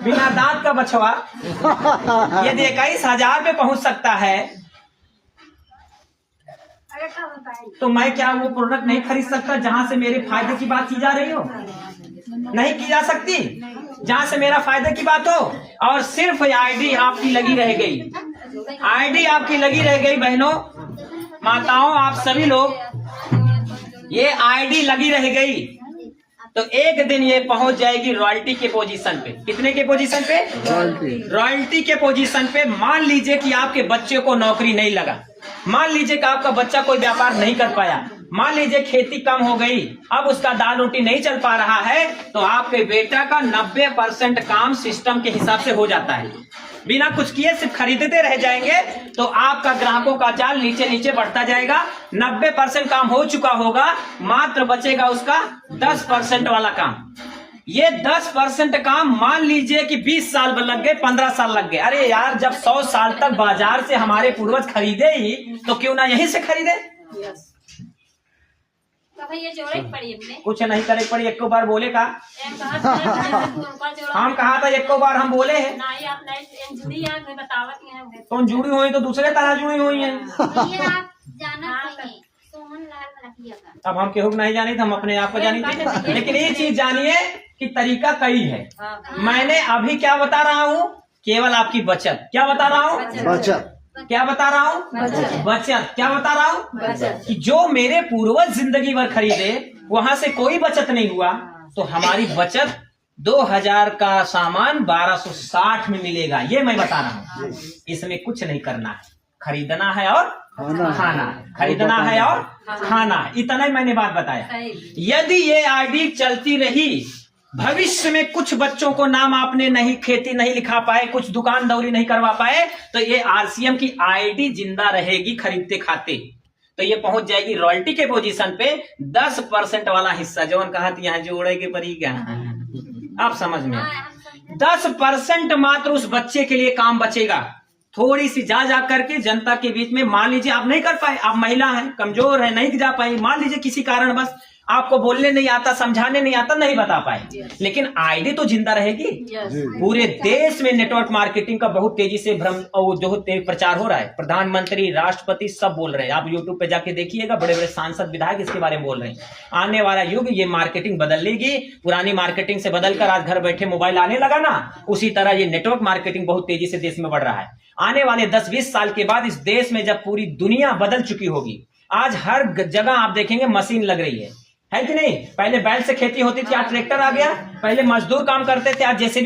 बिना दांत का बछवा यदि 21,000 पे पहुंच सकता है तो मैं क्या वो प्रोडक्ट नहीं खरीद सकता जहां से मेरे फायदे की बात की जा रही हो? नहीं की जा सकती जहां से मेरा फायदे की बात हो। और सिर्फ आईडी आपकी लगी रह गई, आईडी आपकी लगी रह गई। बहनों, माताओं, आप सभी लोग, ये आईडी लगी रह गई तो एक दिन ये पहुंच जाएगी रॉयल्टी के पोजीशन पे। कितने के पोजीशन पे? रॉयल्टी के पोजीशन पे। मान लीजिए कि आपके बच्चे को नौकरी नहीं लगा, मान लीजिए कि आपका बच्चा कोई व्यापार नहीं कर पाया, मान लीजिए खेती कम हो गई, अब उसका दाल रोटी नहीं चल पा रहा है, तो आपके बेटा का 90% काम सिस्टम के हिसाब से हो जाता है। बिना कुछ किए सिर्फ खरीदते रह जाएंगे तो आपका ग्राहकों का जाल नीचे नीचे बढ़ता जाएगा। 90% काम हो चुका होगा, मात्र बचेगा उसका 10% वाला काम। ये 10% काम मान लीजिए कि 20 साल लग गए, 15 साल लग गए। अरे यार, जब 100 साल तक बाजार से हमारे पूर्वज खरीदे ही तो क्यों ना यहीं से खरीदे। तो ये जोड़े पड़ी कुछ नहीं करे पड़ी, एक बार बोले का हम कहा था, एक बार हम बोले हैं तुम जुड़ी हुई तो दूसरे तरह जुड़ी हुई है। अब हम केहू नहीं जानी तो हम अपने आप को जानी थी। लेकिन ये चीज जानिए कि तरीका कई है। मैंने अभी क्या बता रहा हूँ? केवल आपकी बचत। क्या बता रहा हूँ? बचत। क्या बता रहा हूँ? बचत। क्या बता रहा हूँ? कि जो मेरे पूर्वज जिंदगी भर खरीदे वहां से कोई बचत नहीं हुआ, तो हमारी बचत 2000 का सामान 1260 में मिलेगा। ये मैं बता रहा हूँ। इसमें कुछ नहीं करना है, खरीदना है और खाना, खरीदना है और खाना, इतना ही मैंने बात बताया। यदि ये आईडी चलती रही, भविष्य में कुछ बच्चों को नाम आपने नहीं, खेती नहीं लिखा पाए, कुछ दुकानदौरी नहीं करवा पाए, तो ये आरसीएम की आईडी जिंदा रहेगी खरीदते खाते। तो ये पहुंच जाएगी रॉयल्टी के पोजीशन पे। 10% वाला हिस्सा जो कहा यहाँ जोड़े के परी क्या, आप समझ में, 10% मात्र उस बच्चे के लिए काम बचेगा। थोड़ी सी जा करके जनता के बीच में, मान लीजिए आप नहीं कर पाए, आप महिला हैं, कमजोर है, नहीं जा पाई, मान लीजिए किसी कारण बस आपको बोलने नहीं आता, समझाने नहीं आता, नहीं बता पाए, लेकिन आईडी तो जिंदा रहेगी। पूरे देश में नेटवर्क मार्केटिंग का बहुत तेजी से प्रचार हो रहा है। प्रधानमंत्री, राष्ट्रपति सब बोल रहे हैं। आप यूट्यूब पे जाके देखिएगा, बड़े बड़े सांसद, विधायक इसके बारे में बोल रहे हैं। आने वाला युग ये मार्केटिंग बदल लेगी। पुरानी मार्केटिंग से बदलकर आज घर बैठे मोबाइल आने लगा ना, उसी तरह ये नेटवर्क मार्केटिंग बहुत तेजी से देश में बढ़ रहा है। आने वाले 10-20 साल के बाद इस देश में जब पूरी दुनिया बदल चुकी होगी, आज हर जगह आप देखेंगे मशीन लग रही है कि नहीं? पहले बैल से खेती होती थी, आज ट्रैक्टर आ गया। पहले मजदूर काम करते थे, आज जैसे